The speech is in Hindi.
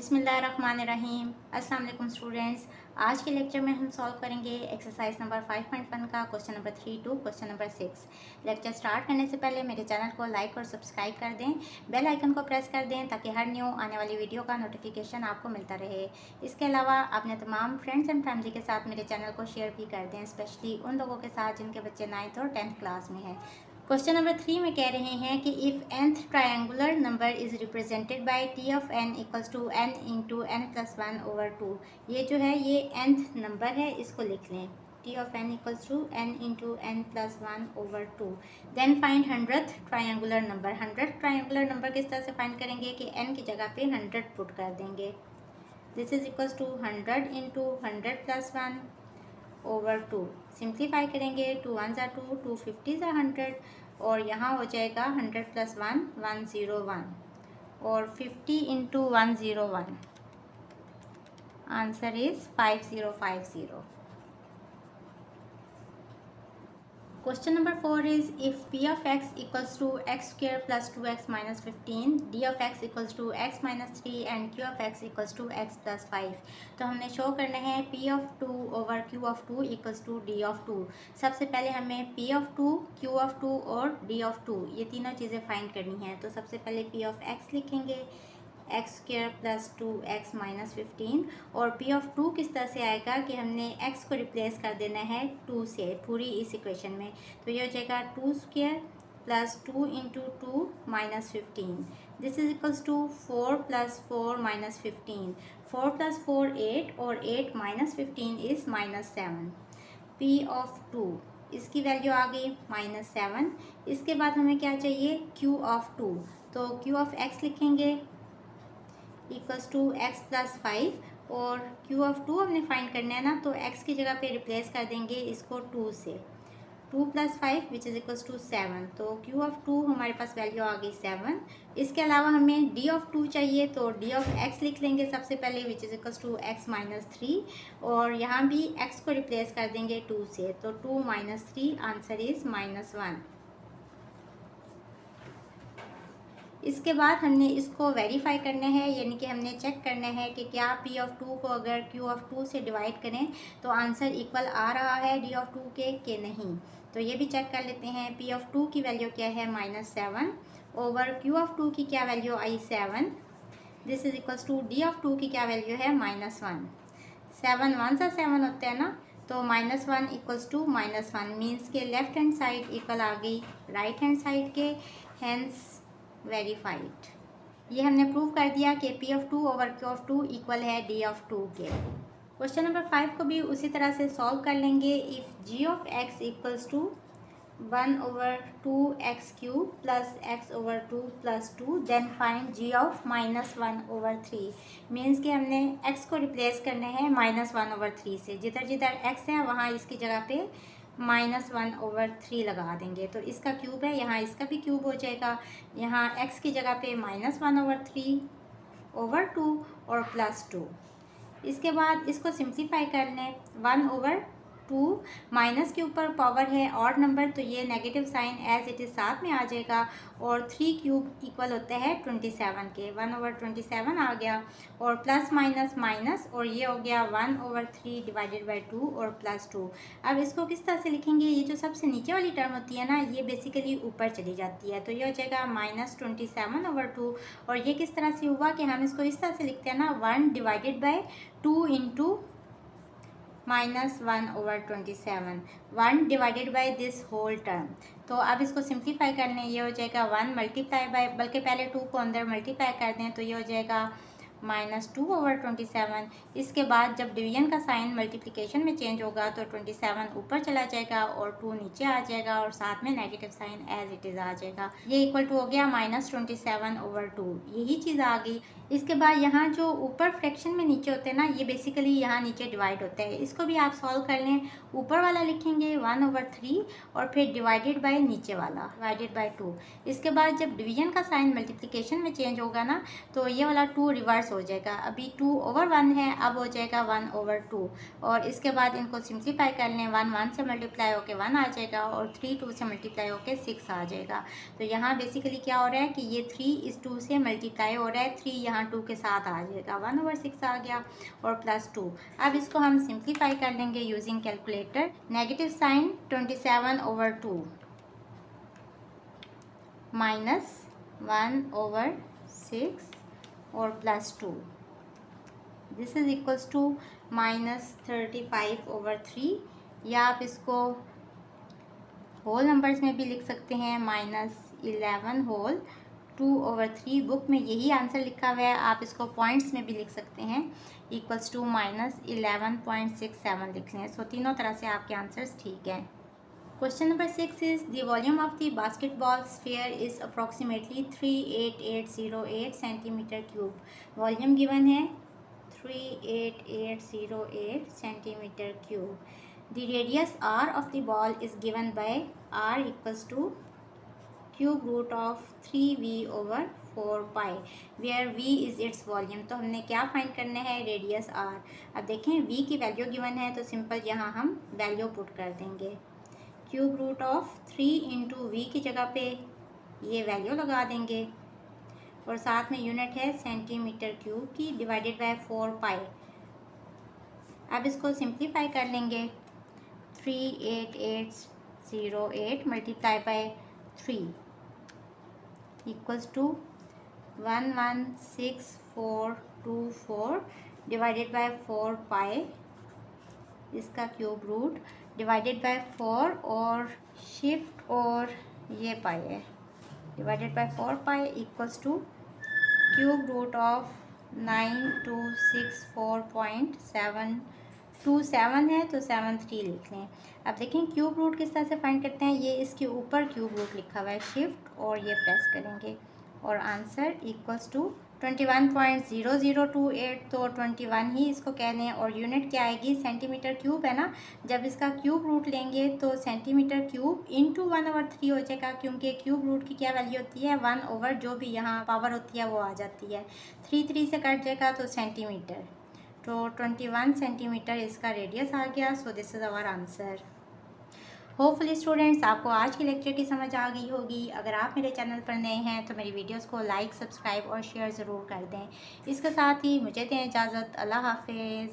बिस्मिल्लाहिर्रहमानिर्रहीम। अस्सलाम वालेकुम स्टूडेंट्स। आज के लेक्चर में हम सॉल्व करेंगे एक्सरसाइज नंबर 5.1 का question number 3 to question number 6। Lecture start करने से पहले मेरे चैनल को लाइक और सब्सक्राइब कर दें, बेल आइकन को प्रेस कर दें ताकि हर न्यू आने वाली वीडियो का नोटिफिकेशन आपको मिलता रहे। इसके अलावा अपने तमाम फ्रेंड्स एंड फैमिली के साथ मेरे चैनल को शेयर भी कर दें, स्पेशली उन लोगों के साथ जिनके बच्चे 9th और 10th क्लास में हैं। क्वेश्चन नंबर 3 में कह रहे हैं कि if nth triangular number is represented by t of n equals to n into n plus 1/2। ये जो है ये nth नंबर है, इसको लिख लें। t of n equals to n into n plus 1/2। Then find 100th triangular number. 100th triangular number किस तरह से फाइंड करेंगे कि n की जगह पे 100 पुट कर देंगे। This is equals to 100 into 100 plus 1/2। Simplify करेंगे, 2 1 ज़ा 2, 2 50 ज़ा 100 और यहाँ हो जाएगा 100 प्लस 1 101 और 50 into 101। Answer is 5050। Question number 4 is if p of x equals to x square plus 2x minus 15, d of x equals to x minus 3 and q of x equals to x plus 5। तो हमने शो करना है p of 2 over q of 2 equals to d of 2। सबसे पहले हमें p of 2, q of 2 और d of 2 ये तीनों चीज़ें फाइंड करनी है। तो सबसे पहले p of x लिखेंगे, x square plus 2x minus 15 और p ऑफ 2 किस तरह से आएगा कि हमने x को रिप्लेस कर देना है 2 से पूरी इस इक्वेशन में। तो ये हो जाएगा 2 square plus 2 into 2 minus 15। This is equals to 4 plus 4 minus 15। 4 plus 4 8 और 8 minus 15 is minus 7। p of 2 इसकी वैल्यू आ गई माइनस 7। इसके बाद हमें क्या चाहिए, q ऑफ 2। तो q ऑफ x लिखेंगे इक्वल्स टू एक्स प्लस 5 और q ऑफ 2 हमने फाइंड करना है ना, तो x की जगह पे रिप्लेस कर देंगे इसको 2 से। 2 plus 5 which is equals to 7। तो q ऑफ 2 हमारे पास वैल्यू आ गई 7। इसके अलावा हमें d ऑफ 2 चाहिए, तो d ऑफ x लिख लेंगे सबसे पहले which is equals to x minus 3 और यहाँ भी x को रिप्लेस कर देंगे 2 से। तो 2 माइनस 3 आंसर इज़ माइनस 1। इसके बाद हमने इसको वेरीफाई करना है, यानी कि हमने चेक करना है कि क्या p ऑफ 2 को अगर q ऑफ 2 से डिवाइड करें तो आंसर इक्वल आ रहा है d ऑफ 2 के नहीं। तो ये भी चेक कर लेते हैं। p ऑफ 2 की वैल्यू क्या है माइनस 7 ओवर q ऑफ 2 की क्या वैल्यू आई 7। This is equals to d of 2 की क्या वैल्यू है माइनस 1। 7 1 सा 7 होता है ना, तो minus 1 equals to minus 1 means के लेफ्ट हैंड साइड इक्वल आ गई राइट हैंड साइड के, हैंस वेरीफाइड। ये हमने प्रूव कर दिया कि p of 2 over q of 2 equal है d ऑफ 2 के। क्वेश्चन नंबर 5 को भी उसी तरह से सॉल्व कर लेंगे। If g of x equals to 1 over 2x cube plus x over 2 plus 2 then find g of minus 1 over 3। Means कि हमने x को रिप्लेस करना है माइनस 1 ओवर 3 से। जिधर जिधर x है वहाँ इसकी जगह पे माइनस 1 ओवर 3 लगा देंगे। तो इसका क्यूब है, यहाँ इसका भी क्यूब हो जाएगा। यहाँ x की जगह पे माइनस 1 ओवर 3 ओवर 2 और प्लस 2। इसके बाद इसको सिंप्लीफाई कर लें। 1 ओवर 2 माइनस के ऊपर पावर है ऑड नंबर, तो ये negative sign as it is साथ में आ जाएगा और 3 क्यूब इक्वल होता है 27 के। 1 ओवर 27 आ गया और प्लस माइनस माइनस और ये हो गया 1 ओवर 3 डिवाइडेड बाई 2 और प्लस 2। अब इसको किस तरह से लिखेंगे, ये जो सबसे नीचे वाली टर्म होती है ना, ये बेसिकली ऊपर चली जाती है। तो ये हो जाएगा माइनस 27 ओवर 2 और ये किस तरह से हुआ कि हम इसको इस तरह से लिखते हैं ना, 1 divided by 2 into minus 1 over 27, 1 divided by this whole term. तो अब इसको सिंप्लीफाई कर लें, ये हो जाएगा 1 मल्टीप्लाई बाय, बल्कि पहले 2 को अंदर मल्टीप्लाई कर दें तो ये हो जाएगा माइनस 2 ओवर 27। इसके बाद जब डिवीजन का साइन मल्टीप्लिकेशन में चेंज होगा तो 27 ऊपर चला जाएगा और 2 नीचे आ जाएगा और साथ में negative sign as it is आ जाएगा। ये इक्वल टू हो गया माइनस 27 ओवर 2, यही चीज़ आ गई। इसके बाद यहाँ जो ऊपर फ्रैक्शन में नीचे होते हैं ना, ये बेसिकली यहाँ नीचे डिवाइड होता है। इसको भी आप सॉल्व कर लें। ऊपर वाला लिखेंगे 1 ओवर 3 और फिर डिवाइडेड बाय नीचे वाला डिवाइडेड बाय 2। इसके बाद जब डिवीजन का साइन मल्टीप्लिकेशन में चेंज होगा ना, तो ये वाला 2 रिवर्स हो जाएगा। अभी 2/1 है, अब हो जाएगा 1/2। और इसके बाद इनको सिंप्लीफाई कर लें, 1 1 से मल्टीप्लाई होकर 1 आ जाएगा और 3 2 से मल्टीप्लाई होकर 6 आ जाएगा। तो यहाँ बेसिकली क्या हो रहा है कि ये 3 इस 2 से मल्टीप्लाई हो रहा है, 3 यहाँ 2 के साथ आ जाएगा, 1/6 आ गया और +2। अब इसको हम सिंप्लीफाई कर लेंगे using calculator. Negative sign 27/2 minus 1/6 और +2, दिस इज इक्वल्स टू -35/3, या आप इसको होल नंबर्स में भी लिख सकते हैं, -11 होल 2/3। बुक में यही आंसर लिखा हुआ है, आप इसको पॉइंट्स में भी लिख सकते हैं, इक्वल्स टू -11.67 लिख लें। सो तीनों तरह से आपके आंसर्स ठीक हैं। Question number 6 is the volume of the basketball sphere is approximately 38808 centimeter cube. Volume given है 38808 centimeter cube. The radius r of the ball is given by r equals to cube root of 3v/4 pi, where v is its volume. तो हमने क्या फाइंड करना है, रेडियस r। अब देखें v की वैल्यू गिवन है तो सिंपल यहाँ हम वैल्यू पुट कर देंगे, cube root of 3 into V की जगह पे ये वैल्यू लगा देंगे और साथ में यूनिट है सेंटीमीटर क्यूब की, डिवाइडेड बाय 4 पाई। अब इसको सिंप्लीफाई कर लेंगे, 38808 multiply by 3 equals to 116,424 divided by 4 pi, इसका क्यूब रूट डिवाइडेड बाय 4 और शिफ्ट और ये पाई है, divided by 4 pi equals to cube root of 9264.727 है तो 73 लिख लें। अब देखें क्यूब रूट किस तरह से फाइंड करते हैं, ये इसके ऊपर क्यूब रूट लिखा हुआ है, शिफ्ट और ये प्रेस करेंगे और आंसर इक्वल्स टू 21.0028, तो 21 ही इसको कह लें। और यूनिट क्या आएगी, सेंटीमीटर क्यूब है ना, जब इसका क्यूब रूट लेंगे तो सेंटीमीटर क्यूब इंटू 1/3 हो जाएगा, क्योंकि क्यूब रूट की क्या वैल्यू होती है, 1 जो भी यहाँ पावर होती है वो आ जाती है, 3 से कट जाएगा तो सेंटीमीटर, तो 21 सेंटीमीटर इसका रेडियस आ गया। So this is our answer. Hopefully students आपको आज के लेक्चर की समझ आ गई होगी। अगर आप मेरे चैनल पर नए हैं तो मेरी वीडियोस को लाइक, सब्सक्राइब और शेयर ज़रूर कर दें। इसके साथ ही मुझे दें इजाज़त। अल्लाह हाफिज़।